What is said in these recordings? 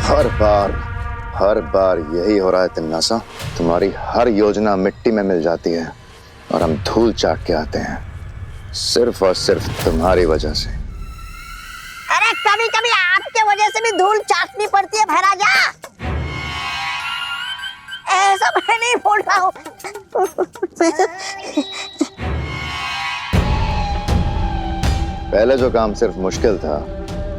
हर बार यही हो रहा है तिन्नासा। तुम्हारी हर योजना मिट्टी में मिल जाती है और हम धूल चाट के आते हैं, सिर्फ और सिर्फ तुम्हारी वजह से। अरे कभी कभी आपके वजह से भी धूल चाटनी पड़ती है भैराजा। ऐसा मैं नहीं बोल रहा हूँ। पहले जो काम सिर्फ मुश्किल था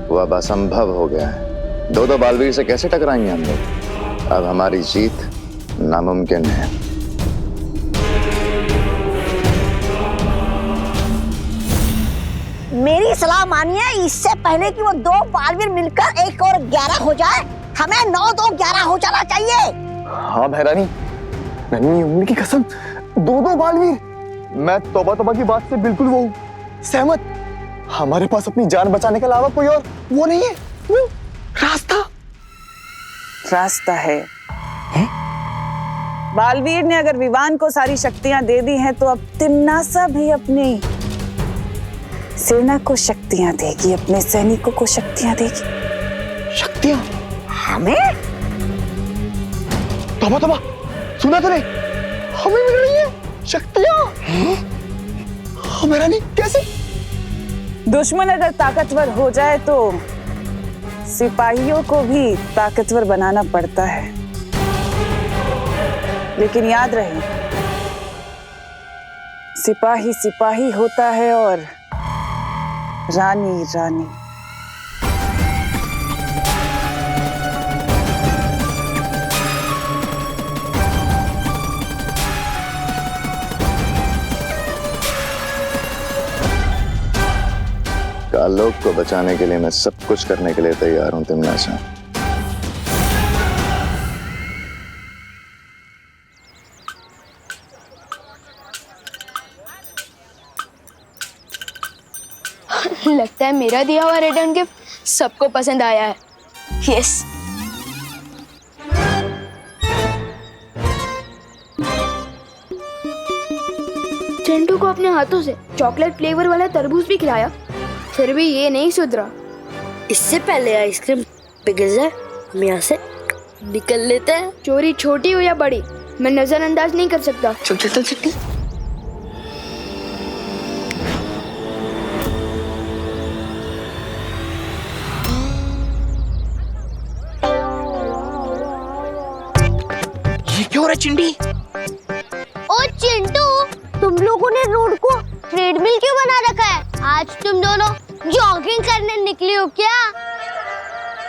वो अब असंभव हो गया है। दो बालवीर से कैसे टकराएंगे हम लोग? अब हमारी जीत नामुमकिन है। मेरी सलाह मानिए, इससे पहले कि वो दो बालवीर मिलकर 1 और 11 हो जाए, हमें 9 2 11 हो जाना चाहिए। हाँ भैरानी, नन्ही उम्र की कसम, 2 बालवीर। मैं तौबा की बात से बिल्कुल वो सहमत। हमारे पास अपनी जान बचाने के अलावा कोई और वो नहीं है, वो रास्ता है? बालवीर ने अगर विवान को सारी शक्तियां दे दी हैं तो अब तिम्नासा भी अपनी सेना को शक्तियां देगी, अपने सैनिकों को शक्तियां देगी। शक्तियां? हमें? तौबा, सुना तूने? हमें मिल रही है शक्तियां। हाँ भैरानी, कैसे? दुश्मन अगर ताकतवर हो जाए तो सिपाहियों को भी ताकतवर बनाना पड़ता है, लेकिन याद रहे, सिपाही सिपाही होता है और रानी रानी। कालोक को बचाने के लिए मैं सब कुछ करने के लिए तैयार हूं तिम्नासा। लगता है मेरा दिया हुआ रिटर्न गिफ्ट सबको पसंद आया है। यस। चिंटू को अपने हाथों से चॉकलेट फ्लेवर वाला तरबूज भी खिलाया, फिर भी ये नहीं सुधरा। इससे पहले आइसक्रीम पिघल जाए हम यहाँ से निकल लेते हैं। चोरी छोटी हो या बड़ी, मैं नजरअंदाज नहीं कर सकता। चल ये क्यों रे चिंडी? ओ चिंटू, तुम लोगों ने रोड को ट्रेडमिल क्यों बना रखा है? आज तुम दोनों जॉगिंग करने निकले हो क्या?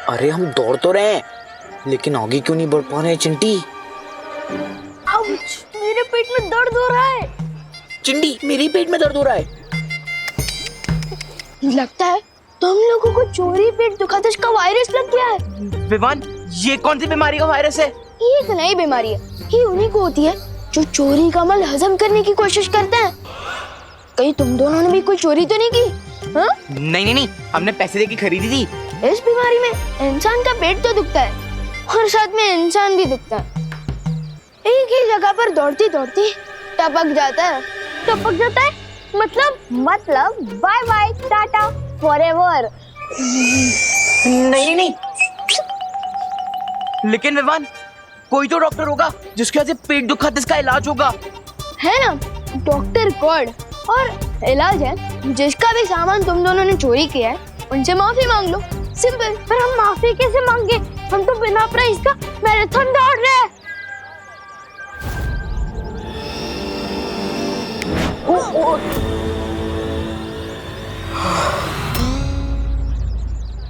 अरे हम दौड़ तो रहे हैं, लेकिन आगे क्यों नहीं बढ़ पा रहे हैं चिंटी? आउच, मेरे पेट में दर्द हो रहा है। चिंडी, मेरे पेट में दर्द हो रहा है। लगता है तुम लोगों को चोरी पेट दुखादश का वायरस लग गया है। विवान, ये कौन सी बीमारी का वायरस है? ये एक नई बीमारी है, ये उन्हीं को होती है जो चोरी का माल हजम करने की कोशिश करते हैं। कहीं तुम दोनों ने भी कोई चोरी तो नहीं की? हाँ? नहीं, हमने पैसे देके खरीदी थी। इस बीमारी में इंसान का पेट तो दुखता है और साथ में इंसान भी दुखता है। एक ही जगह पर दौड़ती दौड़ती टपक जाता है। मतलब बाय बाय टाटा फॉरएवर। नहीं, लेकिन विवान, कोई तो डॉक्टर होगा जिसके वजह से पेट दुखा जिसका इलाज होगा। है ना, डॉक्टर गॉड। और इलाज है, जिसका भी सामान तुम दोनों ने चोरी किया है उनसे माफी मांग लो, सिंपल। पर हम माफी कैसे मांगे? हम तो बिना प्राइस का मैराथन दौड़ रहे हैं।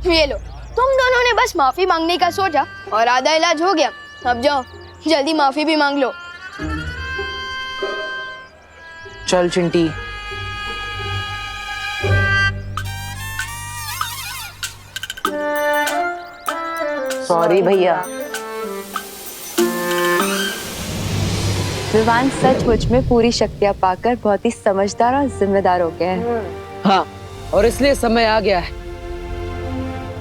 ये लो, तुम दोनों ने बस माफी मांगने का सोचा और आधा इलाज हो गया। अब जाओ, जल्दी माफी भी मांग लो। चल चिंटी। सॉरी भैया। विवान सचमुच में पूरी शक्तियां पाकर बहुत ही समझदार और जिम्मेदार हो गए हैं। हाँ, और इसलिए समय आ गया है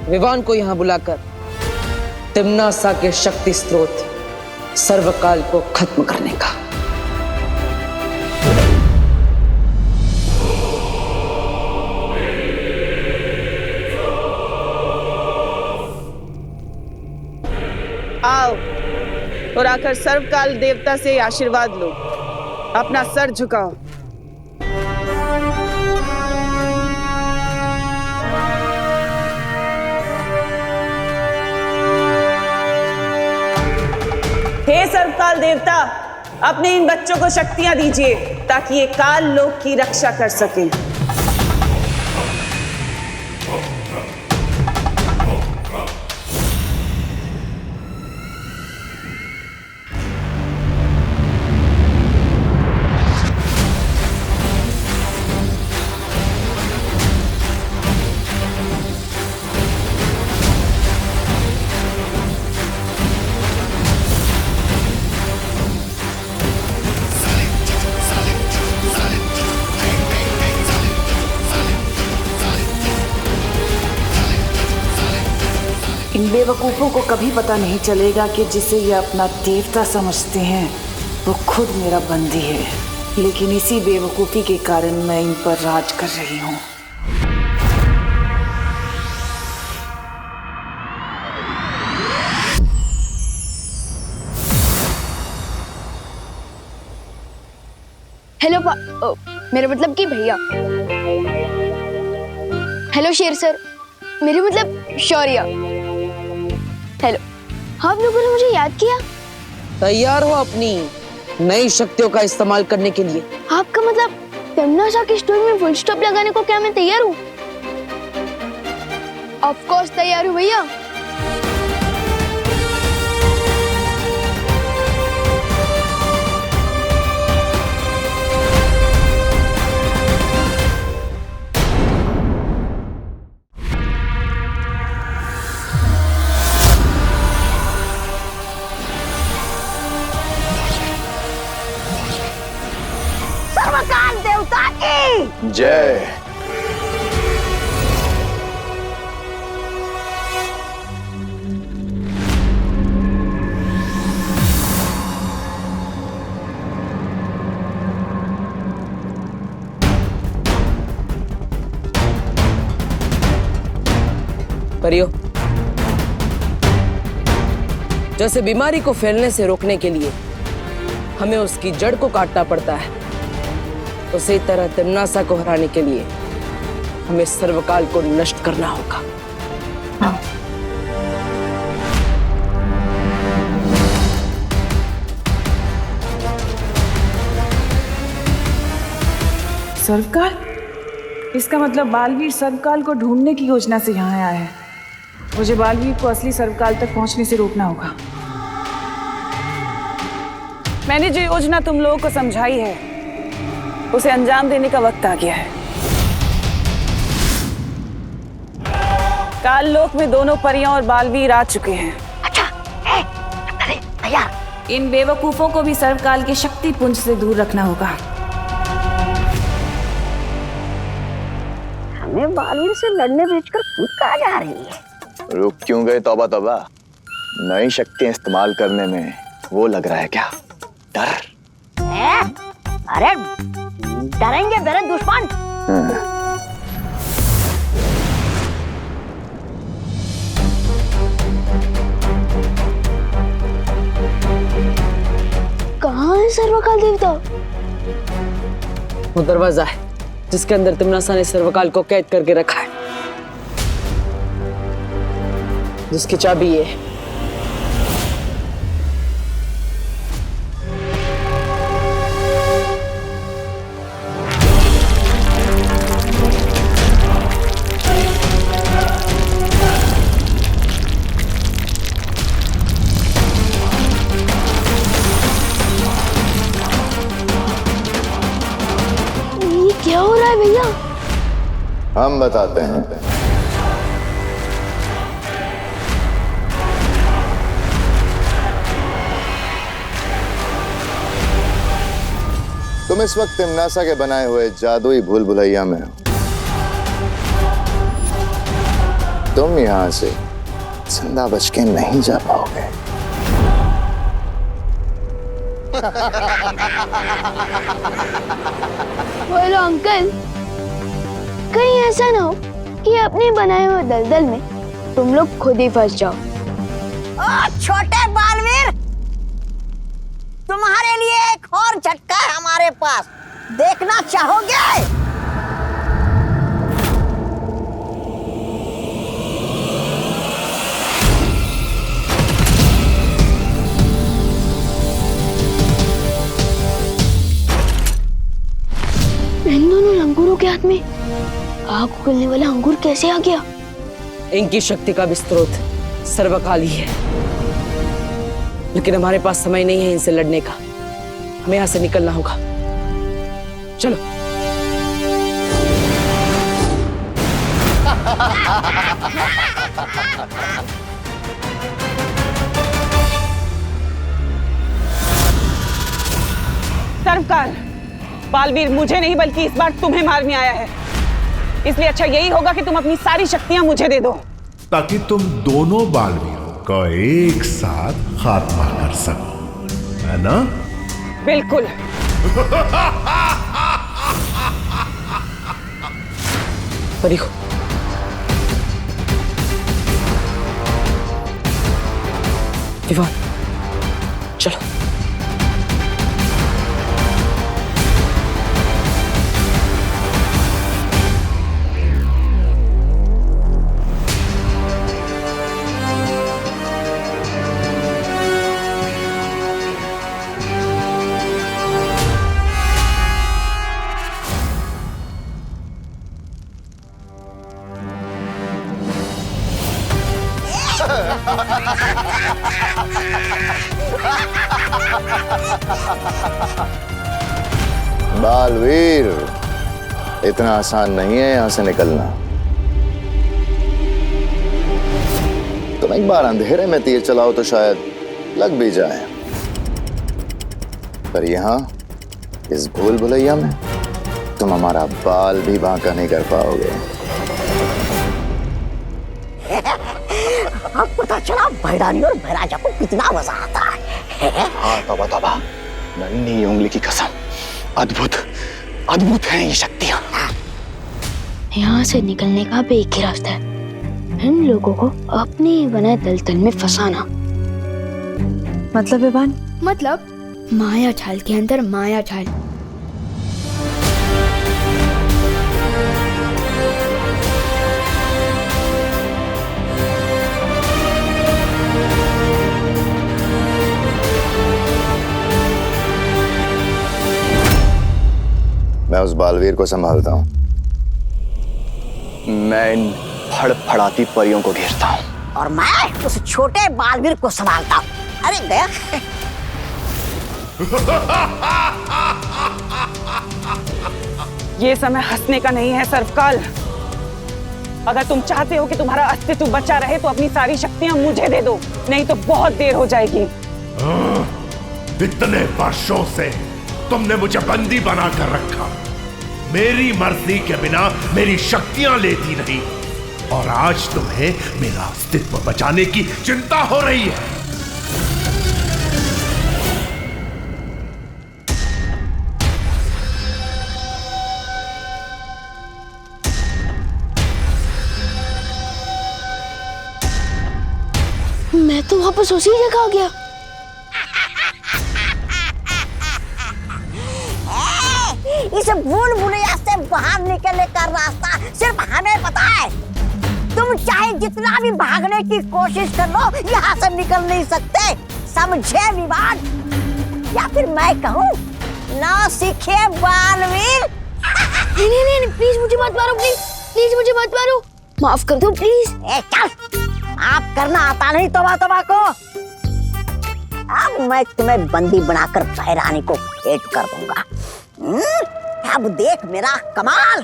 विवान को यहाँ बुलाकर तिम्नासा के शक्ति स्रोत सर्वकाल को खत्म करने का। आओ और आकर सर्वकाल देवता से आशीर्वाद लो। अपना सर झुकाओ। हे सर्वकाल देवता, अपने इन बच्चों को शक्तियां दीजिए ताकि ये काल लोक की रक्षा कर सकें। इन बेवकूफ़ों को कभी पता नहीं चलेगा कि जिसे ये अपना देवता समझते हैं वो खुद मेरा बंदी है, लेकिन इसी बेवकूफ़ी के कारण मैं इन पर राज कर रही हूँ। हेलो मेरा मतलब कि भैया। हेलो शेर सर, मेरे मतलब शौर्य। हेलो, आप लोगों ने मुझे याद किया? तैयार हो अपनी नई शक्तियों का इस्तेमाल करने के लिए? आपका मतलब तमन्ना की स्टोरी में फुल स्टॉप लगाने को क्या मैं तैयार हूँ? ऑफ कोर्स तैयार हूँ भैया। सर्वकाल देवता की जय। परियो, जैसे बीमारी को फैलने से रोकने के लिए हमें उसकी जड़ को काटना पड़ता है, उसी तरह तमन्ना को हराने के लिए हमें सर्वकाल को नष्ट करना होगा। सर्वकाल? इसका मतलब बालवीर सर्वकाल को ढूंढने की योजना से यहाँ आया है। मुझे बालवीर को असली सर्वकाल तक पहुंचने से रोकना होगा। मैंने जो योजना तुम लोगों को समझाई है उसे अंजाम देने का वक्त आ गया है। काल लोक में दोनों परियां और बालवीर आ चुके हैं। अच्छा, अरे भैया, इन बेवकूफों को भी सर्वकाल के शक्ति पुंज से दूर रखना होगा। हमें बालवीर से लड़ने भेजकर कूद कहाँ जा रही है? रुक क्यों गए तौबा तौबा? नई शक्तियां इस्तेमाल करने में वो लग रहा है क्या डर? अरे डरेंगे मेरे दुश्मन। कहाँ है सर्वकाल देवता? वो दरवाजा है जिसके अंदर तमन्ना ने सर्वकाल को कैद करके रखा है, जिसकी चाबी ये है। क्या हो रहा है भैया? हम बताते हैं। तुम इस वक्त तमन्ना के बनाए हुए जादुई भूल भुलैया में हो। तुम यहां से जिंदा बच के नहीं जा पाओगे। बोलो अंकल, कहीं ऐसा ना हो कि अपने बनाए हुए दलदल में तुम लोग खुद ही फंस जाओ। ओ छोटे बालवीर, तुम्हारे लिए एक और झटका है हमारे पास, देखना चाहोगे? इन दोनों लंगूरों के हाथ में आग उगलने वाला अंगूर कैसे आ गया? इनकी शक्ति का भी स्रोत सर्वकाल ही है, लेकिन हमारे पास समय नहीं है इनसे लड़ने का। हमें यहाँ से निकलना होगा। चलो। सर्वकाल, बालवीर मुझे नहीं बल्कि इस बार तुम्हें मारने आया है, इसलिए अच्छा यही होगा कि तुम अपनी सारी शक्तियां मुझे दे दो, ताकि तुम दोनों बालवीरों का एक साथ खात्मा कर सको, है ना? बिल्कुल। परी हो। विवान, चलो। बालवीर, इतना आसान नहीं है यहां से निकलना। तुम एक बार अंधेरे में तीर चलाओ तो शायद लग भी जाए, पर यहां इस भूल भुलैया में तुम हमारा बाल भी बांका नहीं कर पाओगे। अब पता चला भैरानी और भैराजा को कितना मजा आता है। हाँ तौबा तौबा, नन्ही उंगली की कसम, अद्भुत अद्भुत है ये शक्तियां। यहाँ से निकलने का भी एक ही रास्ता है, इन लोगों को अपने ही बनाए दलदल में फंसाना। मतलब विवान? मतलब माया जाल के अंदर माया जाल। मैं उस बालवीर को संभालता हूं। मैं इन फड़फड़ाती परियों को घेरता हूं। और मैं उस छोटे बालवीर को संभालता हूं। अरे गया। ये समय हंसने का नहीं है सर्वकाल। अगर तुम चाहते हो कि तुम्हारा अस्तित्व बचा रहे तो अपनी सारी शक्तियां मुझे दे दो, नहीं तो बहुत देर हो जाएगी। इतने वर्षों से तुमने मुझे बंदी बनाकर रखा, मेरी मर्जी के बिना मेरी शक्तियां लेती नहीं, और आज तुम्हें मेरा अस्तित्व बचाने की चिंता हो रही है। मैं तो वापस उसी जगह आ गया। इस भूल भुलैया से बाहर निकलने का रास्ता सिर्फ हमें पता है। तुम चाहे जितना भी भागने की कोशिश कर लो, यहाँ से निकल नहीं सकते, समझे विवान? या फिर मैं कहूँ, ना सीखे बालवीर। नहीं, प्लीज मुझे मत मारो, प्लीज मुझे मत मारो, माफ कर दो प्लीज। चल, आप करना आता नहीं तौबा तौबा को। अब मैं तुम्हें बंदी बनाकर भैरानी को भेंट कर दूंगा। अब देख मेरा कमाल।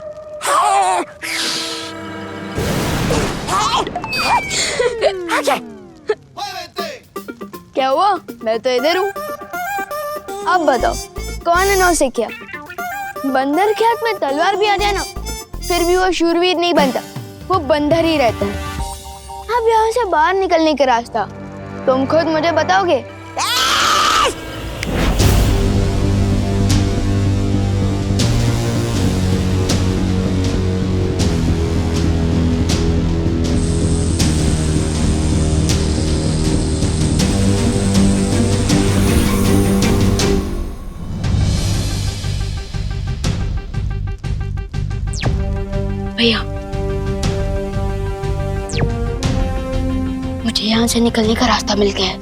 क्या हुआ? मैं तो इधर हूँ। अब बताओ कौन है नौसिखिया? बंदर के हाथ में तलवार भी आ जाए ना, फिर भी वो शूरवीर नहीं बनता, वो बंदर ही रहता है। अब यहाँ से बाहर निकलने का रास्ता तुम खुद मुझे बताओगे? मुझे यहाँ से निकलने का रास्ता मिल गया है।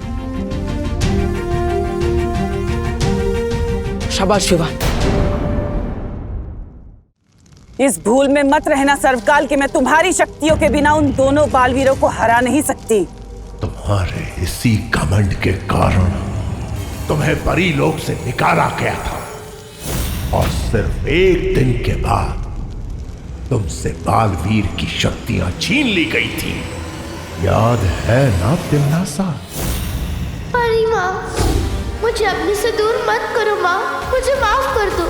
शाबाश विवान। इस भूल में मत रहना सर्वकाल कि मैं तुम्हारी शक्तियों के बिना उन दोनों बालवीरों को हरा नहीं सकती। तुम्हारे इसी घमंड के कारण तुम्हें परीलोक से निकाला गया था और सिर्फ एक दिन के बाद तुमसे बालवीर की शक्तियां छीन ली गई थी। याद है ना तिमनासा? परी माँ, मुझे अपने से दूर मत करो माँ, मुझे माफ कर दो,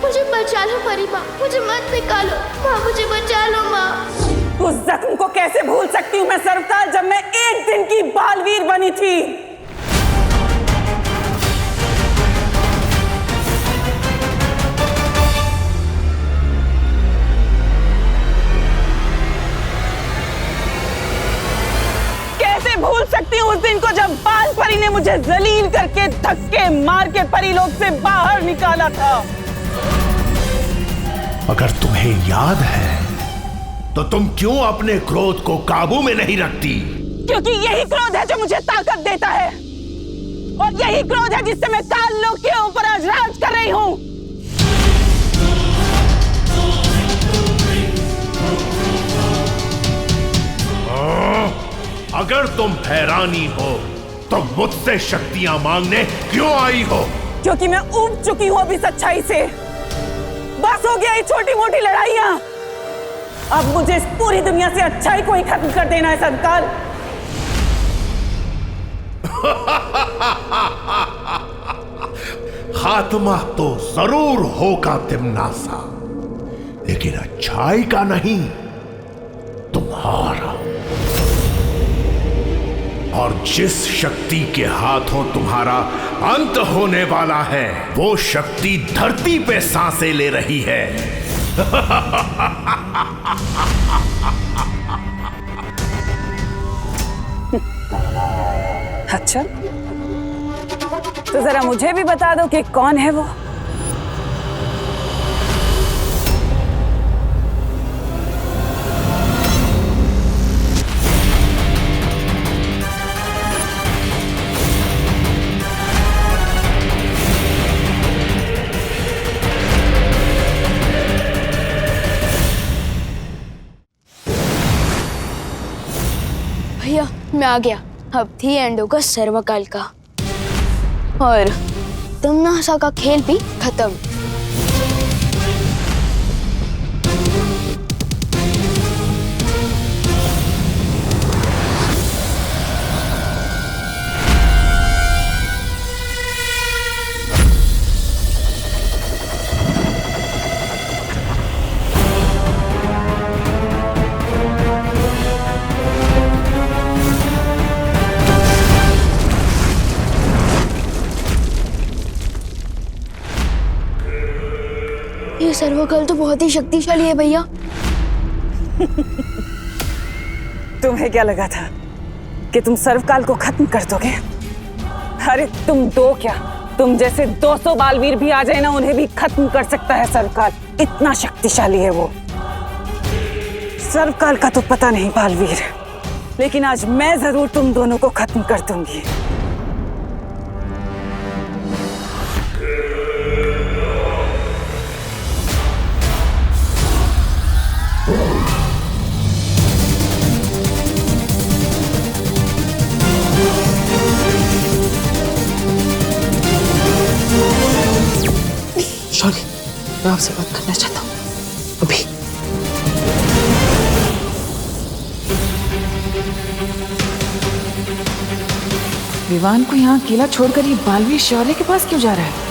मुझे बचा लो परी माँ, मुझे मत निकालो माँ, मुझे बचा लो माँ। उस जख्म को कैसे भूल सकती हूँ मैं सर्वकाल, जब मैं एक दिन की बालवीर बनी थी। कैसे भूल सकती हूँ उस दिन को जब बाल परी ने मुझे जलील करके धक्के मार के परीलोक से बाहर निकाला था। अगर तुम्हें याद है तो तुम क्यों अपने क्रोध को काबू में नहीं रखती? क्योंकि यही क्रोध है जो मुझे ताकत देता है और यही क्रोध है जिससे मैं काल लोक के ऊपर आज राज कर रही हूँ। अगर तुम हैरानी हो तो मुझसे शक्तियां मांगने क्यों आई हो? क्योंकि मैं ऊब चुकी हूँ अभी सच्चाई से। बस हो गया ये छोटी मोटी लड़ाइयाँ। अब मुझे इस पूरी दुनिया से अच्छाई को ही खत्म कर देना है सर्वकाल। खात्मा तो जरूर होगा तिमनासा, लेकिन अच्छाई का नहीं, तुम्हारा। और जिस शक्ति के हाथों तुम्हारा अंत होने वाला है वो शक्ति धरती पे सांसें ले रही है। अच्छा, तो जरा मुझे भी बता दो कि कौन है वो। भैया मैं आ गया। अब थी एंड होगा सर्वकाल का और तिमनासा का खेल भी खत्म। ये सर्वकाल तो बहुत ही शक्तिशाली है भैया। तुम्हें क्या लगा था कि तुम सर्वकाल को खत्म कर दोगे? अरे तुम दो क्या, तुम जैसे 200 बालवीर भी आ जाए ना, उन्हें भी खत्म कर सकता है सर्वकाल। इतना शक्तिशाली है वो। सर्वकाल का तो पता नहीं बालवीर, लेकिन आज मैं जरूर तुम दोनों को खत्म कर दूंगी। शौर्य, मैं आपसे बात करना चाहता हूँ अभी। विवान को यहाँ अकेला छोड़कर ये बालवीर शौर्य के पास क्यों जा रहा है?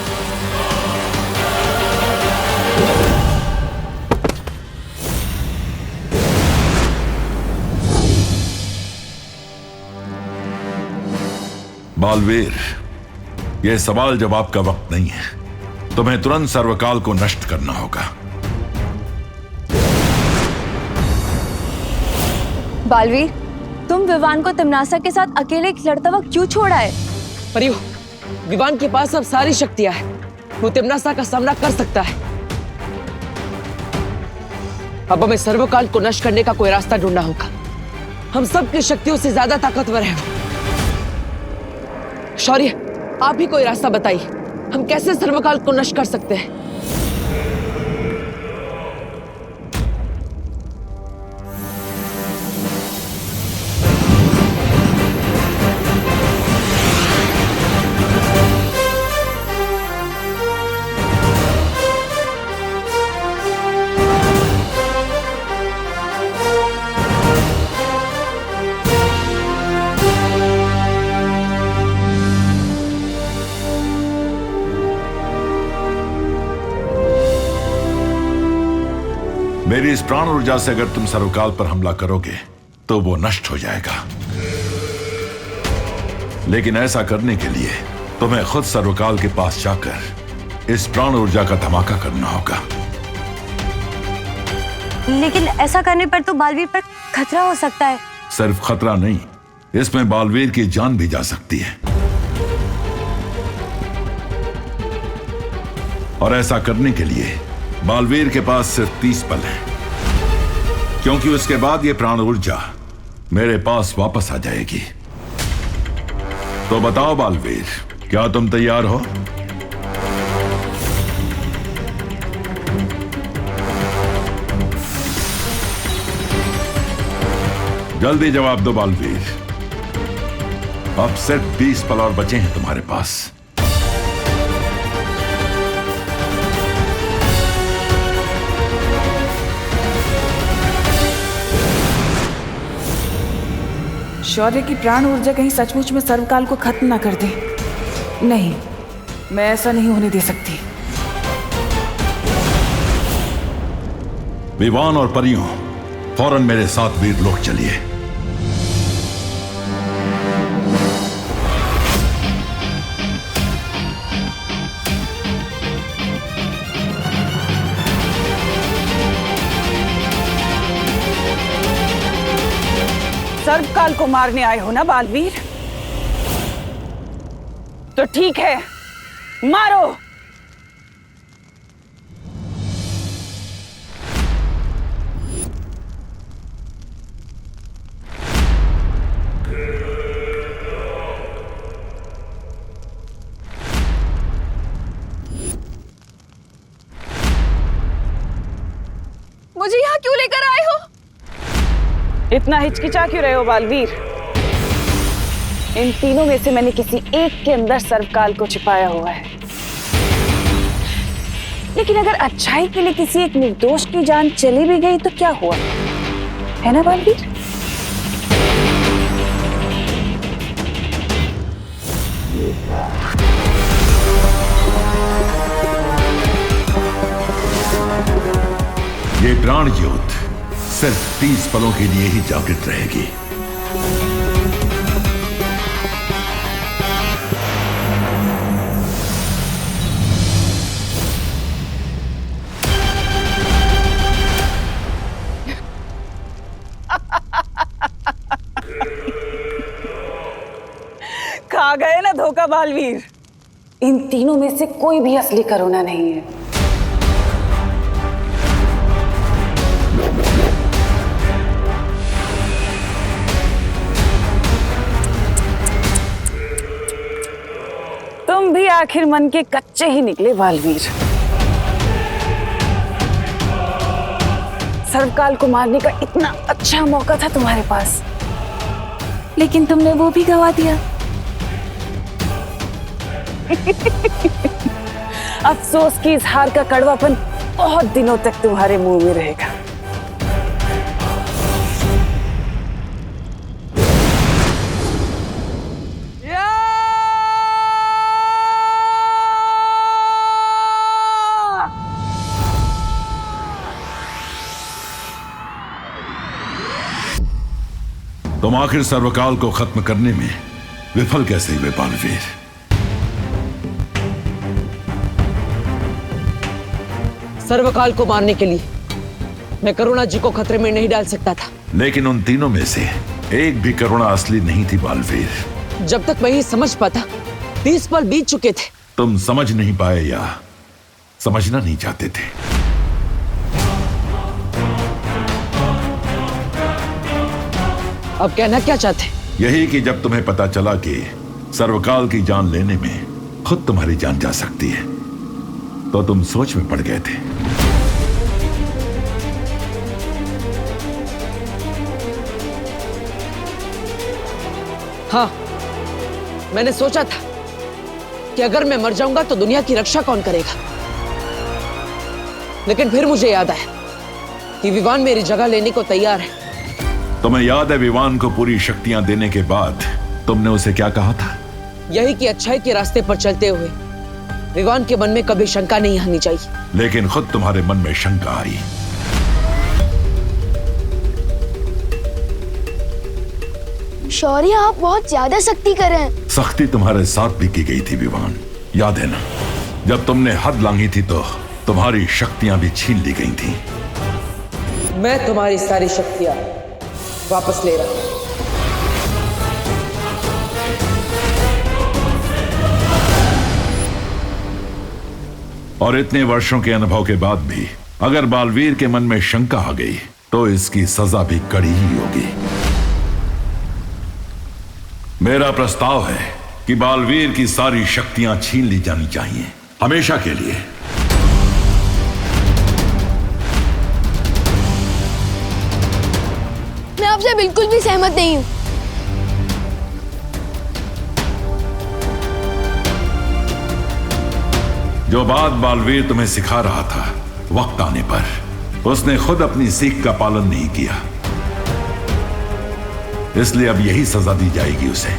बालवीर, यह सवाल जवाब का वक्त नहीं है। तुम्हें तुरंत सर्वकाल को नष्ट करना होगा। बालवीर, तुम विवान को तिमनासा के साथ अकेले लड़ता हुआ क्यों छोड़ा है? परियो, विवान के पास अब सारी शक्तियां हैं। वो तिमनासा का सामना कर सकता है। अब हमें सर्वकाल को नष्ट करने का कोई रास्ता ढूंढना होगा। हम सबकी शक्तियों से ज्यादा ताकतवर है। शौर्य, आप ही कोई रास्ता बताइए, हम कैसे सर्वकाल को नष्ट कर सकते हैं? मेरी इस प्राण ऊर्जा से अगर तुम सर्वकाल पर हमला करोगे तो वो नष्ट हो जाएगा, लेकिन ऐसा करने के लिए तुम्हें खुद सर्वकाल के पास जाकर इस प्राण ऊर्जा का धमाका करना होगा। लेकिन ऐसा करने पर तो बालवीर पर खतरा हो सकता है। सिर्फ खतरा नहीं, इसमें बालवीर की जान भी जा सकती है। और ऐसा करने के लिए बालवीर के पास सिर्फ 30 पल है, क्योंकि उसके बाद ये प्राण ऊर्जा मेरे पास वापस आ जाएगी। तो बताओ बालवीर, क्या तुम तैयार हो? जल्दी जवाब दो बालवीर। अब सिर्फ 20 पल और बचे हैं तुम्हारे पास। शौर्य की प्राण ऊर्जा कहीं सचमुच में सर्वकाल को खत्म ना कर दे। नहीं, मैं ऐसा नहीं होने दे सकती। विवान और परियों, फौरन मेरे साथ वीर लोक चलिए। सर्वकाल को मारने आए हो ना बालवीर? तो ठीक है, मारो। मुझे यहाँ क्यों लेकर आए हो? इतना हिचकिचा क्यों रहे हो बालवीर? इन तीनों में से मैंने किसी एक के अंदर सर्वकाल को छिपाया हुआ है, लेकिन अगर अच्छाई के लिए किसी एक निर्दोष की जान चली भी गई तो क्या हुआ, है ना बालवीर? ये प्राण ज्योत सिर्फ 30 पलों के लिए ही जागृत रहेगी। खा गए ना धोखा बालवीर। इन तीनों में से कोई भी असली करुणा नहीं है। तुम भी आखिर मन के कच्चे ही निकले बालवीर। सर्वकाल को मारने का इतना अच्छा मौका था तुम्हारे पास, लेकिन तुमने वो भी गवा दिया। अफसोस की इस हार का कड़वापन बहुत दिनों तक तुम्हारे मुंह में रहेगा। तुम आखिर सर्वकाल को खत्म करने में विफल कैसे हुए बालवीर? सर्वकाल को मारने के लिए मैं करुणा जी को खतरे में नहीं डाल सकता था, लेकिन उन तीनों में से एक भी करुणा असली नहीं थी बालवीर। जब तक मैं ये समझ पाता 30 पल बीत चुके थे। तुम समझ नहीं पाए या समझना नहीं चाहते थे? अब कहना क्या चाहते? यही कि जब तुम्हें पता चला कि सर्वकाल की जान लेने में खुद तुम्हारी जान जा सकती है, तो तुम सोच में पड़ गए थे। हाँ, मैंने सोचा था कि अगर मैं मर जाऊंगा तो दुनिया की रक्षा कौन करेगा, लेकिन फिर मुझे याद आया कि विवान मेरी जगह लेने को तैयार है। तुम्हें याद है विवान को पूरी शक्तियां देने के बाद तुमने उसे क्या कहा था? यही कि अच्छाई के रास्ते पर चलते हुए विवान के मन में कभी शंका नहीं आनी चाहिए। लेकिन खुद तुम्हारे मन में शंका आई। शौर्य, आप बहुत ज्यादा सख्ती कर रहे हैं। सख्ती तुम्हारे साथ भी की गई थी विवान, याद है ना? जब तुमने हद लांघी थी तो तुम्हारी शक्तियां भी छीन ली गई थी। मैं तुम्हारी सारी शक्तियां वापस ले रहा हूं। और इतने वर्षों के अनुभव के बाद भी अगर बालवीर के मन में शंका आ गई तो इसकी सजा भी कड़ी ही होगी। मेरा प्रस्ताव है कि बालवीर की सारी शक्तियां छीन ली जानी चाहिए, हमेशा के लिए। मैं आपसे बिल्कुल भी सहमत नहीं हूं। जो बात बालवीर तुम्हें सिखा रहा था, वक्त आने पर उसने खुद अपनी सीख का पालन नहीं किया, इसलिए अब यही सजा दी जाएगी उसे।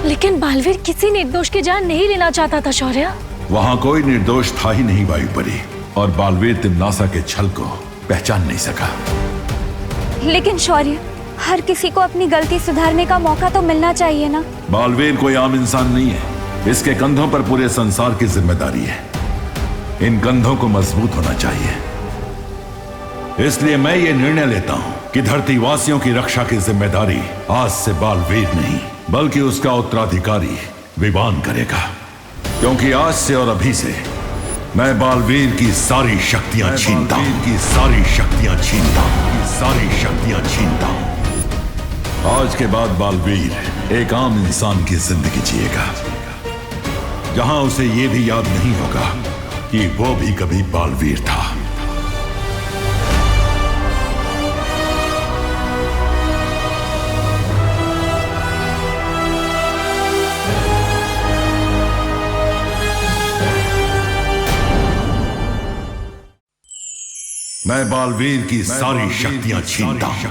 लेकिन बालवीर किसी निर्दोष की जान नहीं लेना चाहता था शौर्य। वहां कोई निर्दोष था ही नहीं वायुपरी, और बालवीर तिम्नासा के छल को पहचान नहीं सका। लेकिन शौर्य, हर किसी को अपनी गलती सुधारने का मौका तो मिलना चाहिए ना। बालवीर कोई आम इंसान नहीं है, इसके कंधों पर पूरे संसार की जिम्मेदारी है। इन कंधों को मजबूत होना चाहिए। इसलिए मैं ये निर्णय लेता हूं कि धरतीवासियों की रक्षा की जिम्मेदारी आज से बालवीर नहीं बल्कि उसका उत्तराधिकारी विवान करेगा। क्योंकि आज से और अभी से मैं बालवीर की सारी शक्तियां छीनता हूं, की सारी शक्तियां छीनता हूं, सारी शक्तियां छीनता हूं। आज के बाद बालवीर एक आम इंसान की जिंदगी जिएगा, जहां उसे यह भी याद नहीं होगा कि वो भी कभी बालवीर था। मैं बालवीर की सारी शक्तियां छीनता हूं।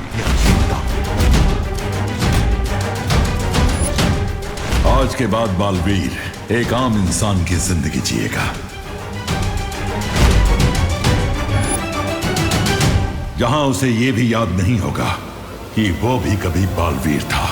आज के बाद बालवीर एक आम इंसान की जिंदगी जिएगा, जहां उसे यह भी याद नहीं होगा कि वो भी कभी बालवीर था।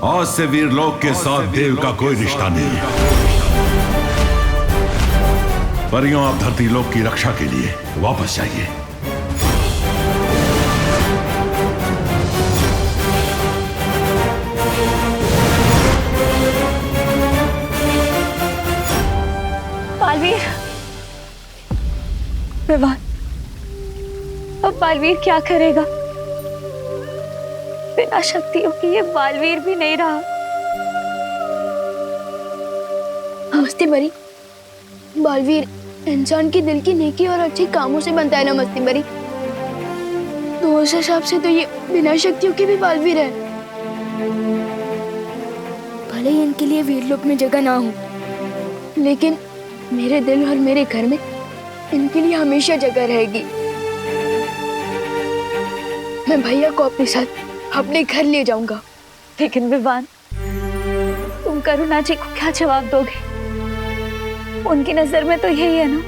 आज से वीरलोक के साथ देव का कोई रिश्ता नहीं है। परियों, आप धरती लोक की रक्षा के लिए वापस जाइए। बालवीर, विवान, अब बालवीर क्या करेगा? बिना शक्तियों की ये बालवीर भी नहीं रहा। मस्ती भरी, बालवीर इंसान की दिल की नेकी और अच्छे कामों से बनता है ना मस्ती भरी। तो उस हिसाब से तो ये बिना शक्तियों के भी बालवीर है। भले ही इनके लिए वीरलोक में जगह ना हो, लेकिन मेरे दिल और मेरे घर में इनके लिए हमेशा जगह रहेगी। मैं भैया को अपने साथ अपने घर ले जाऊंगा। लेकिन विवान, तुम करुणा जी को क्या जवाब दोगे? उनकी नजर में तो यही है ना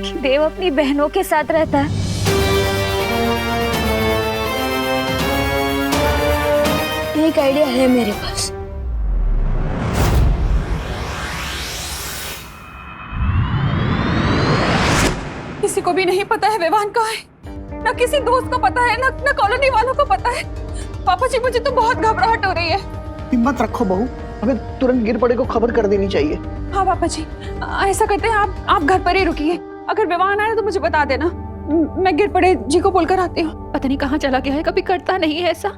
कि देव अपनी बहनों के साथ रहता है। एक आइडिया है मेरे पास। किसी को भी नहीं पता है विवान कहाँ है, ना किसी दोस्त को पता है, ना कॉलोनी वालों को पता है। पापा जी, मुझे तो बहुत घबराहट हो रही है। हिम्मत रखो बहू, हमें तुरंत गिर पड़े को खबर कर देनी चाहिए। हाँ पापा जी, ऐसा करते हैं, आप घर पर ही रुकिए। अगर विवान आया तो मुझे बता देना, मैं गिर पड़े जी को बोलकर आती हूँ। पता नहीं कहाँ चला गया है, कभी करता नहीं है ऐसा।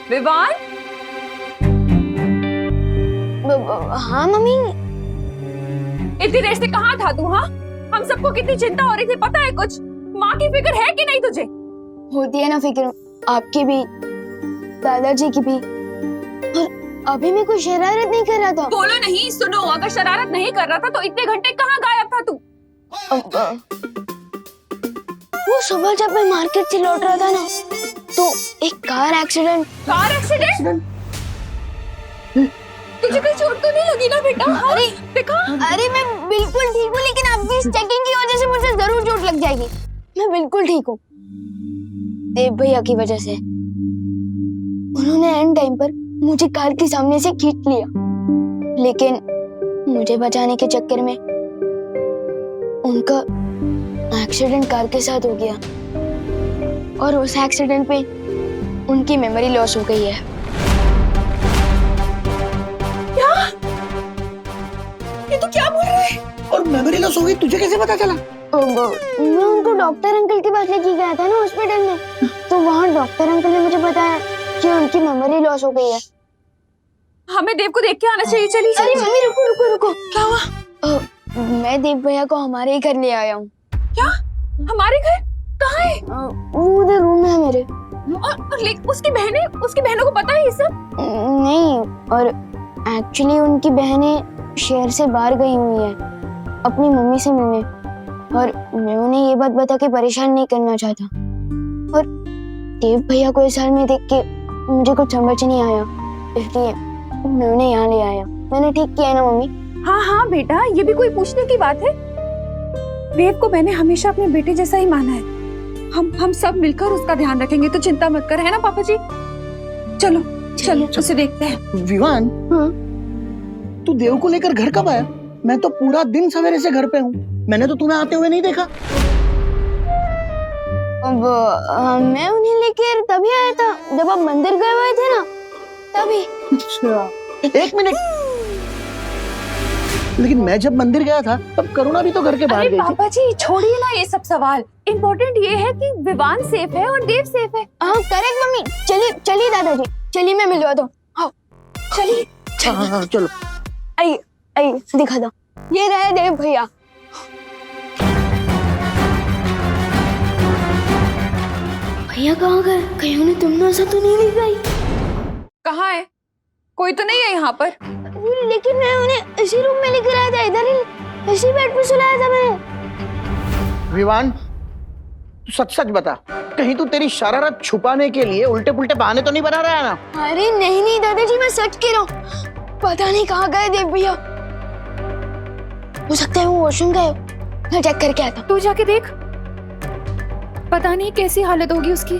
विवान? हाँ मम्मी। इतनी देर से कहाँ था तू? हाँ, हम सबको कितनी चिंता हो रही थी, पता है कुछ? माँ की फिक्र है कि नहीं तुझे? होती है ना फिक्र, आपकी भी, दादाजी की भी। और अभी मैं कोई शरारत नहीं कर रहा था। बोलो नहीं, सुनो, अगर शरारत नहीं कर रहा था तो इतने घंटे कहाँ गायब था तू? वो सुबह जब मैं मार्केट से लौट रहा था ना, तो एक कार एक्सीडेंट। Car accident? तुझे कोई चोट तो नहीं लगी ना बेटा? अरे देखा? अरे मैं बिल्कुल ठीक हूँ, लेकिन अभी इस चेकिंग की वजह से मुझे जरूर चोट लग जाएगी। मैं बिल्कुल ठीक हूँ, देव भैया की वजह से। उन्होंने एंड टाइम पर मुझे कार के सामने से खींच लिया, लेकिन मुझे बचाने के चक्कर में उनका एक्सीडेंट कार के साथ हो गया, और उस एक्सीडेंट पे उनकी मेमोरी लॉस हो गई है। क्या? ये तो क्या बोल रहा है? और मेमोरी लॉस हो गई, तुझे कैसे पता चला? मैं उनको डॉक्टर अंकल के पास लेके गया था ना हॉस्पिटल में, तो वहाँ डॉक्टर अंकल ने मुझे बताया कि उनकी मेमोरी लॉस हो गई है। हमें देव को देख के आना चाहिए। चलिए। अरे मम्मी रुको रुको रुको, क्या हुआ? मैं देव भैया को हमारे ही घर ले आया हूँ। क्या? हमारे घर? कहाँ है? वो उधर रूम में है मेरे। और उसकी बहनों को पता है ये सब? नहीं, और एक्चुअली उनकी बहनें शहर से बाहर गई हुई है अपनी मम्मी से मिलने, और मैं उन्हें ये बात बता के परेशान नहीं करना चाहता। और देव भैया को इस हाल में देख के मुझे कुछ समझ नहीं आया, इसलिए मैं उन्हें यहाँ ले आया। मैंने ठीक किया ना मम्मी? हाँ हाँ बेटा, ये भी कोई पूछने की बात है? देव को मैंने हमेशा अपने बेटे जैसा ही माना है। हम सब मिलकर उसका ध्यान रखेंगे, तो चिंता मत कर, है ना पापा जी? चलो चलो उसे देखते हैं। विवान, तू देव को लेकर घर कब आया? मैं तो पूरा दिन सवेरे से घर पे हूँ, मैंने तो तुम्हें आते हुए नहीं देखा। मैं उन्हें लेकर तभी आया था जब आप मंदिर गए हुए थे ना, तभी। एक मिनट, लेकिन मैं जब मंदिर गया था तब करुणा भी तो घर के बाहर गई थी। पापा जी छोड़िए ना ये सब सवाल, इम्पोर्टेंट ये है कि विवान सेफ है और देव सेफ है। हाँ करेक्ट मम्मी। चलिए चलिए दादाजी, चलिए मैं मिलवा दो। हाँ चलिए। हाँ चलो। आइए आइए दिखा दो, ये रहे देव भैया। भैया कहाँ गए? कहीं उन्हें तुमने ऐसा तो नहीं दिख गई? कहाँ है? कोई तो नहीं है यहाँ पर। लेकिन मैं उन्हें इसी रूम में लेकर आया था, इधर ही इसी बेड पे सुलाया था मैंने। विवान, तू सच सच बता, कहीं तू तेरी शरारत छुपाने के लिए उल्टे पुल्टे बहाने तो नहीं बना रहा है ना? अरे नहीं नहीं दादाजी, मैं सच कह रहा हूँ। पता नहीं कहाँ गए देव भैया। हो सकता है वो वॉशरूम गए। मैं चेक करके आता। तू जाके देख, पता नहीं कैसी हालत होगी उसकी।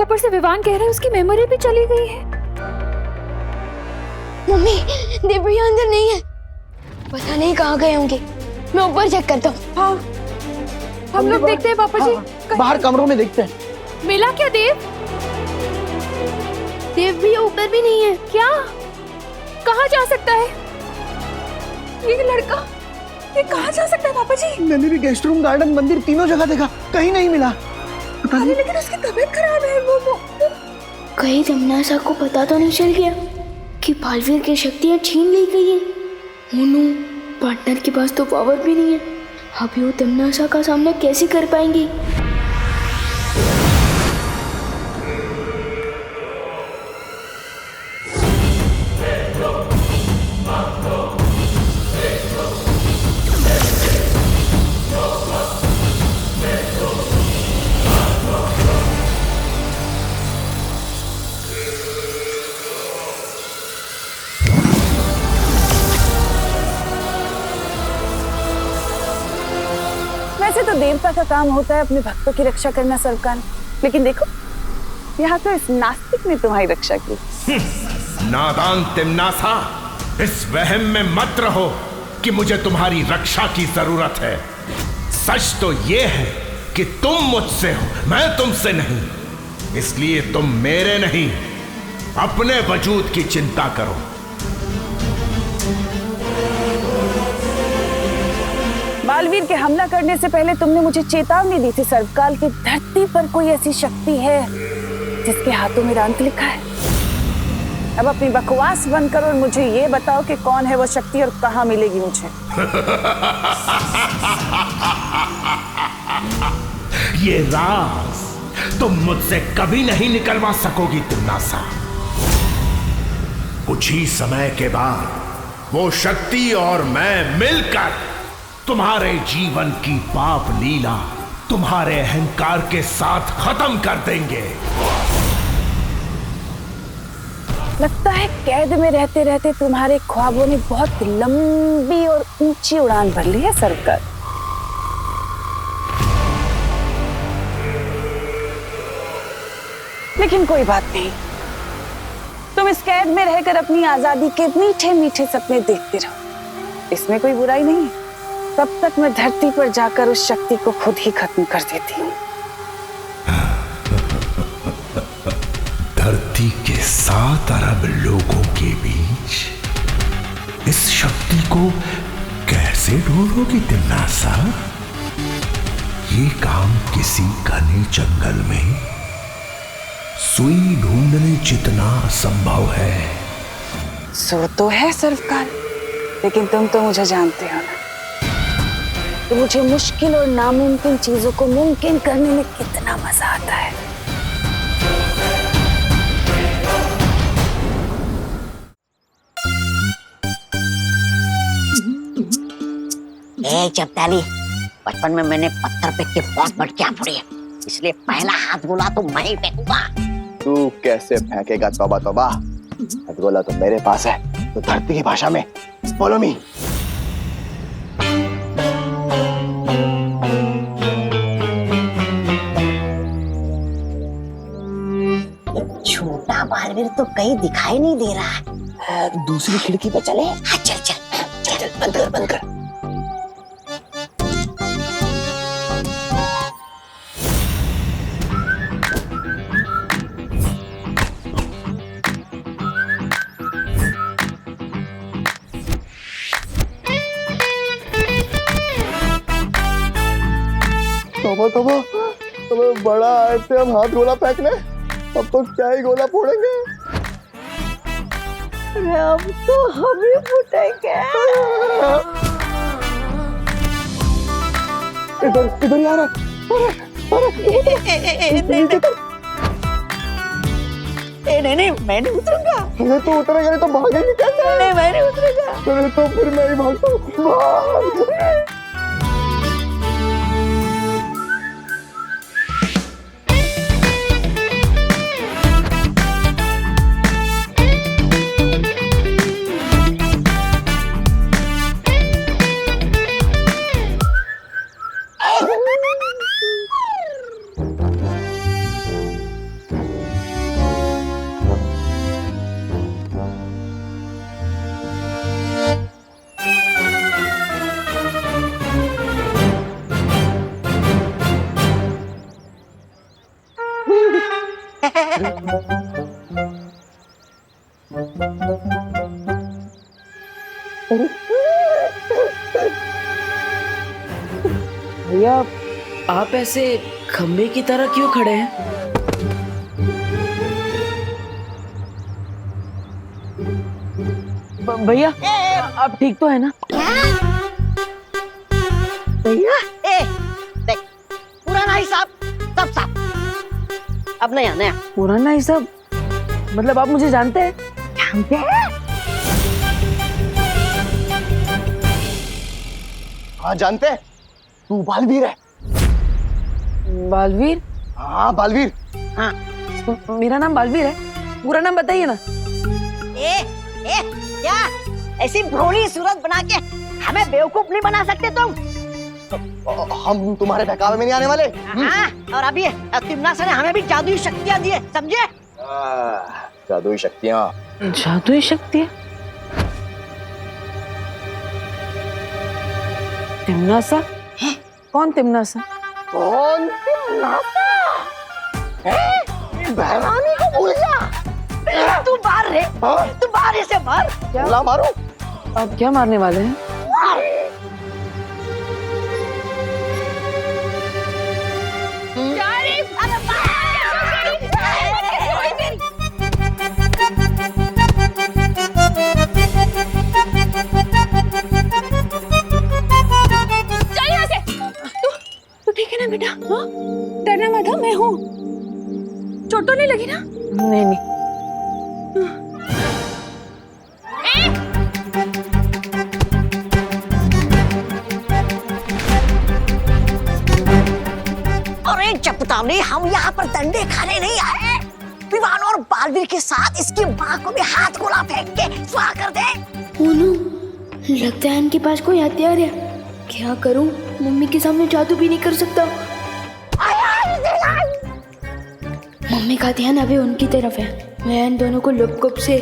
ऊपर से विवान कह रहे हैं उसकी मेमोरी भी चली गई है। मम्मी, देव भैया अंदर नहीं है। पता नहीं कहाँ गए होंगे। मैं ऊपर चेक करता हूँ। हाँ, हम लोग देखते हैं पापा जी। बाहर कमरों में देखते हैं। मिला क्या देव? देव भैया ऊपर भी नहीं है। क्या? कहाँ जा सकता है ये लड़का? ये कहाँ जा सकता है पापा जी? मैंने भी गेस्ट रूम, गार्डन, मंदिर तीनों जगह देखा, कहीं नहीं मिला। पता नहीं। लेकिन उसकी तबीयत खराब है। वो कहीं तमन्ना को पता तो नहीं चल गया कि बालवीर की शक्तियाँ छीन ली गई है? मोनू, पार्टनर के पास तो पावर भी नहीं है। अभी वो तमन्ना का सामना कैसे कर पाएंगी? वैसे तो देवता का काम होता है अपने भक्तों की रक्षा करना सरकार, लेकिन देखो यहाँ तो इस नास्तिक ने तुम्हारी रक्षा की। नादान तिम्नासा, इस वहम में मत रहो कि मुझे तुम्हारी रक्षा की जरूरत है। सच तो ये है कि तुम मुझसे हो, मैं तुमसे नहीं। इसलिए तुम मेरे नहीं, अपने वजूद की चिंता करो। बालवीर के हमला करने से पहले तुमने मुझे चेतावनी दी थी सर्वकाल की धरती पर कोई ऐसी शक्ति है जिसके हाथों में अंत लिखा है। अब अपनी बकवास बंद करो और मुझे ये बताओ कि कौन है वो शक्ति और कहाँ मिलेगी मुझे। ये राज तुम मुझसे कभी नहीं निकलवा सकोगी तिम्नासा। कुछ ही समय के बाद वो शक्ति और मैं मिलकर तुम्हारे जीवन की पाप लीला तुम्हारे अहंकार के साथ खत्म कर देंगे। लगता है कैद में रहते रहते तुम्हारे ख्वाबों ने बहुत लंबी और ऊंची उड़ान भर ली है सरकार। लेकिन कोई बात नहीं, तुम इस कैद में रहकर अपनी आजादी के मीठे मीठे सपने देखते रहो, इसमें कोई बुराई नहीं है। तब तक मैं धरती पर जाकर उस शक्ति को खुद ही खत्म कर देती हूँ। धरती के 7 अरब लोगों के बीच इस शक्ति को कैसे ढूंढोगी तिम्नासा? ये काम किसी घने जंगल में सुई ढूंढने जितना असंभव है। सो तो है सर्वकाल, लेकिन तुम तो मुझे जानते हो ना, तो मुझे मुश्किल और नामुमकिन चीजों को मुमकिन करने में कितना मजा आता है। ए चपताली, बचपन में मैंने पत्थर फेंक के बहुत मटकियां फोड़ी है, इसलिए पहला हाथ गोला तो मैं ही फेंकूंगा। तू कैसे फेंकेगा? तौबा तौबा, हथगोला तो मेरे पास है। तो धरती की भाषा में फॉलो मी। छोटा बालवीर तो कहीं दिखाई नहीं दे रहा है। दूसरी खिड़की पे चले। हाँ, चल चल चल चल, बंद कर, बंद कर। तोबा तुम्हें बड़ा आए थे हम हाथ गोला फेंकने, अब तो क्या ही गोला फोड़ेंगे। अब तो हम ही फूटेंगे। इधर ही आ रहा है। नहीं, मैं नहीं उतरूंगा। ये तो उतरेगा नहीं तो भागेंगे कैसे? नहीं, मैं नहीं उतरूंगा। तो फिर मैं ही भागता हूँ। भैया आप ऐसे खंबे की तरह क्यों खड़े हैं? भैया आप ठीक तो है ना? भैया देख, पुराना हिसाब सब साफ, अब नया नया। पुराना हिसाब मतलब आप मुझे जानते हैं? जानते हैं? हाँ जानते हैं, तू बालवीर है। बालवीर? हाँ बालवीर। हाँ मेरा नाम बालवीर है, पूरा नाम बताइए ना। क्या ऐसी भोली सूरत बना के हमें बेवकूफ नहीं बना सकते तुम? हम तुम्हारे बहकावे में नहीं आने वाले। हाँ, और अभी तिमनासा ने हमें भी जादुई शक्तियां दी है, समझे? जादुई शक्तियाँ? जादुई शक्तियाँ? तिमनासा? कौन तिमनासा? कौन तिमनासा? बहरानी को भूल जा। तू बाहर रे, तू बाहर से बाहर। क्या मारो? आप क्या मारने वाले हैं? ठीक है ना बेटा? हाँ? डरना मत, मैं हूँ। चोट तो नहीं लगी ना? नहीं नहीं। अरे चपतावनी, हम यहाँ पर डंडे खाने नहीं आए। विवान और बालवीर के साथ इसकी माँ को भी हाथ गोला फेंक के स्वाहा कर दे। मोनू, लगता है इनके पास कोई हथियार है। क्या करूं? मम्मी के सामने जादू भी नहीं कर सकता। मम्मी का ध्यान अभी उनकी तरफ है। मैं इन दोनों को लुप-गुप से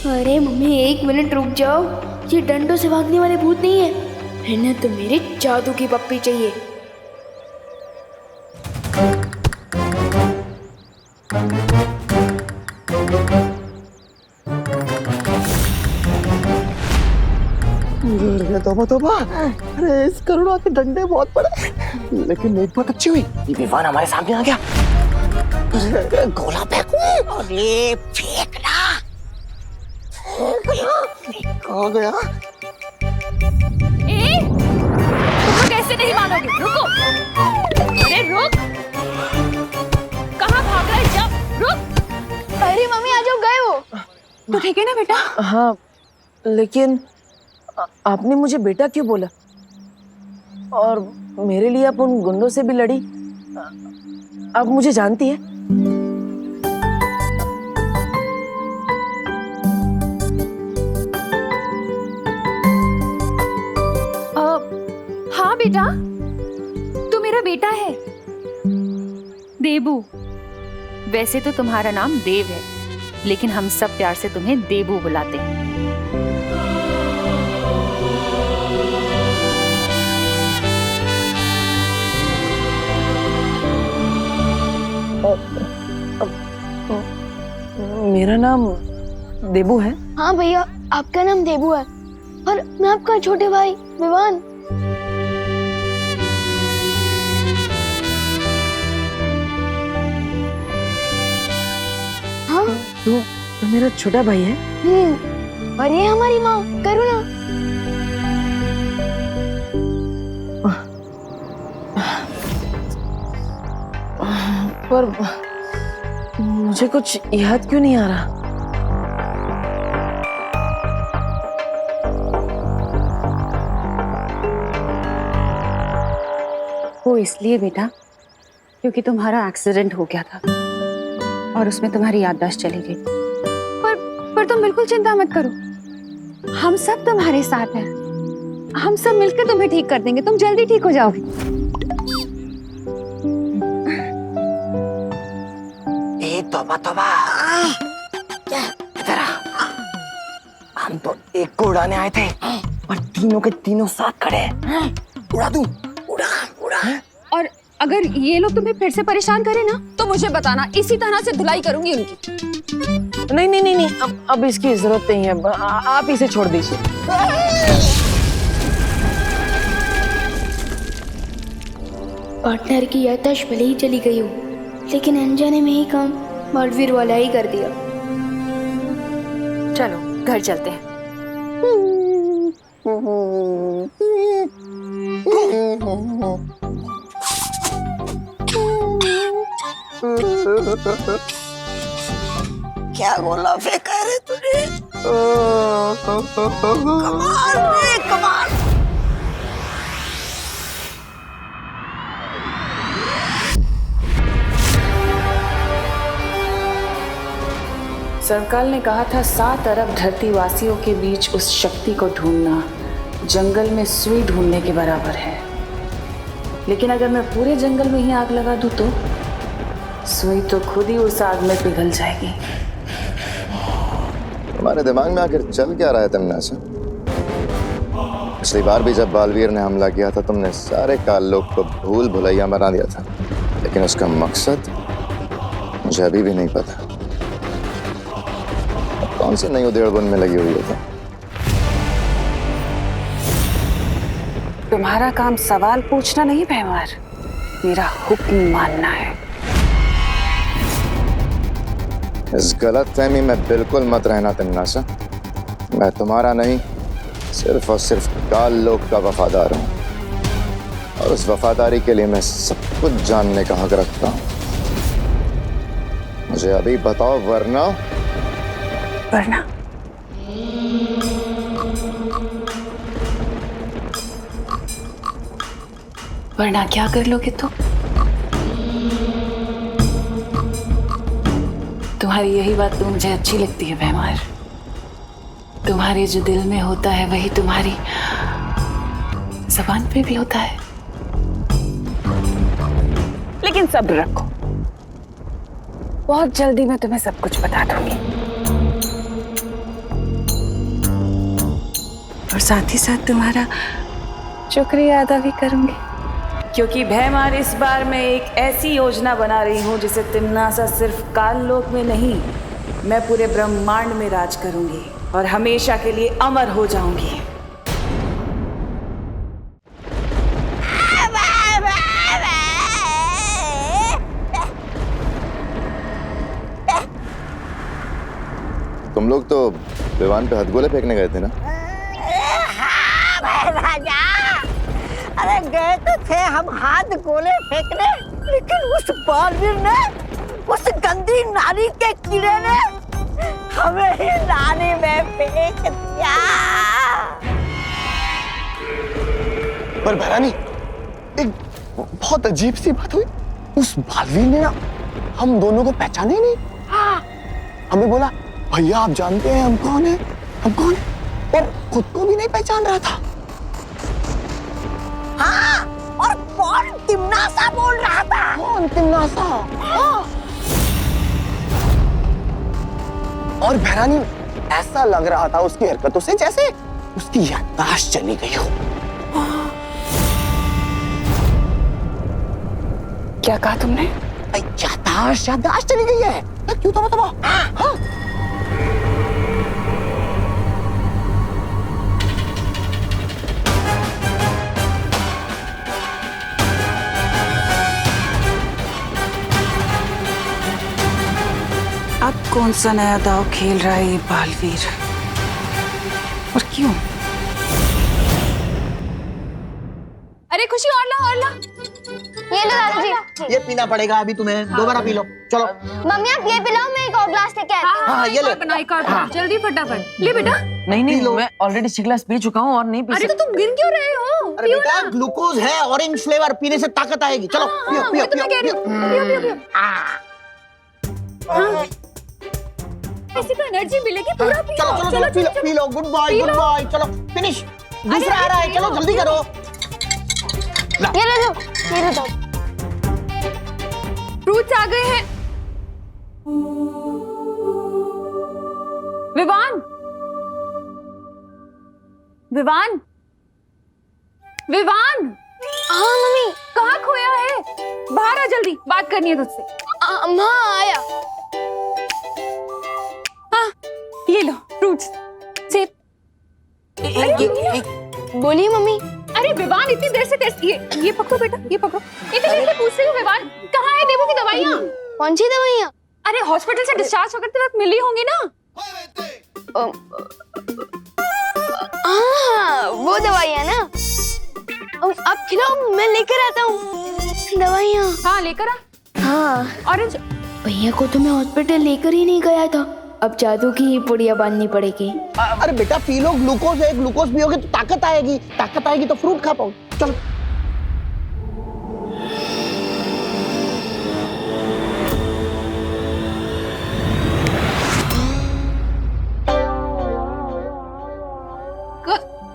अरे मम्मी, 1 मिनट रुक जाओ। ये डंडों से भागने वाले भूत नहीं है, इन्हें तो मेरी जादू की पप्पी चाहिए। तोबा तोबा, अरे इस करुणा के डंडे बहुत बड़े, लेकिन एक बात अच्छी हुई, ये विवान हमारे सामने आ गया। गोला फेंकू? अरे फेंकना। कहाँ गया? तुम कैसे नहीं मानोगे? रुको, अरे रुक, कहाँ भाग रहे? जब रुक। अरे मम्मी आ जाओ, गए वो। तो ठीक है ना बेटा? हाँ, लेकिन आपने मुझे बेटा क्यों बोला? और मेरे लिए आप उन गुंडों से भी लड़ी। आप मुझे जानती है? हाँ बेटा, तू मेरा बेटा है, देबू। वैसे तो तुम्हारा नाम देव है, लेकिन हम सब प्यार से तुम्हें देबू बुलाते हैं। मेरा नाम देबू है? हाँ भैया, आपका नाम देबू है और मैं आपका छोटे भाई विवान। हाँ, तो मेरा छोटा भाई है। और ये हमारी माँ करुणा। पर मुझे कुछ याद क्यों नहीं आ रहा? वो इसलिए बेटा क्योंकि तुम्हारा एक्सीडेंट हो गया था और उसमें तुम्हारी याददाश्त चली गई। पर तुम बिल्कुल चिंता मत करो, हम सब तुम्हारे साथ हैं। हम सब मिलकर तुम्हें ठीक कर देंगे, तुम जल्दी ठीक हो जाओगे। तौबा तौबा। इधर आ। हम तो एक को उड़ाने आए थे और तीनों के तीनों साथ खड़े हैं। उड़ा दूं? उड़ा उड़ा। और अगर ये लोग तुम्हें फिर से परेशान करें ना तो मुझे बताना, इसी तरह से धुलाई करूंगी उनकी। नहीं नहीं नहीं नहीं, अब इसकी जरूरत नहीं है, आप इसे छोड़ दीजिए। पार्टनर की याददाश्त भले ही चली गई हो, लेकिन अनजाने में ही काम बालवीर वाला ही कर दिया। चलो घर चलते हैं। क्या बोला फेंका रे तूने? कमाल रे कमाल। सरकाल ने कहा था 7 अरब धरती वासियों के बीच उस शक्ति को ढूंढना जंगल में सुई ढूंढने के बराबर है। लेकिन अगर मैं पूरे जंगल में ही आग लगा दूं तो सुई तो खुद ही उस आग में पिघल जाएगी। तुम्हारे दिमाग में आखिर चल क्या रहा है तमन्नासा? पिछली बार भी जब बालवीर ने हमला किया था तुमने सारे काल लोग को भूल भुलैया बना दिया था, लेकिन उसका मकसद मुझे अभी भी नहीं पता। कौन सी नई उधेड़बुन में लगी हुई है? तुम्हारा काम सवाल पूछना नहीं भैमार, मेरा हुक्म मानना है। इस गलतफहमी में बिल्कुल मत रहना तमन्नासा। मैं तुम्हारा नहीं, सिर्फ और सिर्फ काल लोक का वफादार हूं, और उस वफादारी के लिए मैं सब कुछ जानने का हक रखता हूं। मुझे अभी बताओ वरना वरना क्या कर लोगे तो? तुम्हारी यही बात तो मुझे अच्छी लगती है भैमार। तुम्हारे जो दिल में होता है वही तुम्हारी ज़बान पे भी होता है। लेकिन सब्र रखो, बहुत जल्दी मैं तुम्हें सब कुछ बता दूंगी। और साथ ही साथ तुम्हारा शुक्रिया अदा भी करूंगी, क्योंकि भैमार इस बार मैं एक ऐसी योजना बना रही हूँ जिसे तिम्नासा सिर्फ काल लोक में नहीं, मैं पूरे ब्रह्मांड में राज करूंगी और हमेशा के लिए अमर हो जाऊंगी। तुम लोग तो विमान पे हथगोले फेंकने गए थे ना? राजा, अरे गए तो थे हम हाथ गोले फेंकने, लेकिन उस बालवीर ने, उस गंदी नारी के कीड़े ने हमें ही नाली में फेंक दिया। पर भैरानी, एक बहुत अजीब सी बात हुई। उस बालवीर ने ना हम दोनों को पहचाने ही नहीं। हमें बोला भैया आप जानते हैं हम कौन है, हम कौन है, और खुद को भी नहीं पहचान रहा था। हाँ, और कौन तिम्नासा बोल रहा था? कौन तिम्नासा? हाँ। और भैरानी, ऐसा लग रहा था उसकी हरकतों से जैसे उसकी याददाश्त चली गई हो। क्या कहा तुमने? याददाश्त चली गई है। क्यों तबा? हाँ। अब कौन सा नया दाव खेल रहा है ये बालवीर, और क्यों? अरे खुशी और ला और ला। ये लो दादाजी। ये पीना पड़ेगा अभी तुम्हें, दोबारा पी लो। चलो मम्मी आप ये पिलाओ, मैं एक और ग्लास लेके आती हूँ। हाँ, ये ले। जल्दी फटाफट ले बेटा। नहीं मैं ऑलरेडी 6 ग्लास पी चुका हूँ और नहीं पी अरे तो तुम गिर क्यों रहे हो? अरे बेटा ग्लूकोज है, ऑरेंज फ्लेवर, पीने से ताकत आएगी। चलो पियो पियो पियो। ऐसी तो एनर्जी मिलेगी, पूरा पियो। चलो पी लो। Good bye good bye. चलो फिनिश। दूसरा आ रहा है, चलो जल्दी करो। ये ले लो। फ्रूट्स आ गए हैं। विवान, विवान, विवान। हाँ मम्मी। कहाँ खोया है? बाहर आ जल्दी, बात करनी है तुझसे। हाँ आया। हाँ ये लो फ्रूट्स, सेब। बोलिए मम्मी। अरे विवान, इतनी देर से ये पकड़ो बेटा, ये पकड़ो। इतनी देर से पूछ रही हूँ विवान, कहाँ है देवू की दवाइयाँ? कौन सी दवाइयाँ? अरे हॉस्पिटल से डिस्चार्ज होकर तुरंत मिली होंगी ना? हाँ वो दवाइयाँ ना। अब खिलाओ, मैं लेकर आता हूँ दवाइयाँ। हाँ लेकर आ। हाँ ऑरेंज। भैया को तो मैं हॉस्पिटल लेकर ही नहीं गया था, अब जादू की ही पुड़िया बांधनी पड़ेगी। अरे बेटा पी लो, ग्लूकोज है, ग्लूकोज पियोगे तो ताकत आएगी, ताकत आएगी तो फ्रूट खा पाओ। चलो।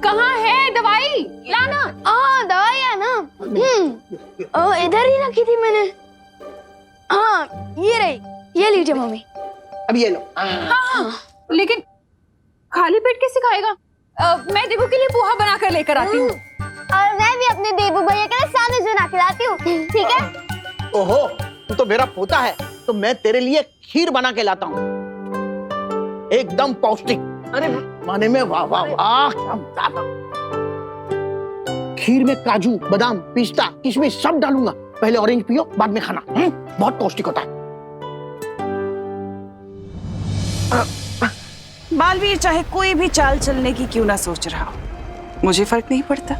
कहाँ है दवाई? लाना। हाँ दवाइयाँ ना, इधर ही रखी थी मैंने। हाँ ये रही, ये लीजिए मम्मी। अब ये लो। हाँ, लेकिन खाली पेट कैसे खाएगा? मैं देवू के लिए पोहा बनाकर लेकर आती हूँ। और मैं भी अपने देवू भैया के लिए सैंडविच बना के लाती हूँ, ठीक है? ओहो, तू तो मेरा पोता है, तो मैं तेरे लिए खीर बना के लाता हूँ, एकदम पौष्टिक। अरे माने में वाह वाह वाह, क्या मजा। खीर में काजू, बादाम, पिस्ता, किशमिश सब डालूंगा। पहले ऑरेंज पियो, बाद में खाना। बहुत पौष्टिक होता है। बालवीर चाहे कोई भी चाल चलने की क्यों ना सोच रहा हो, मुझे फर्क नहीं पड़ता।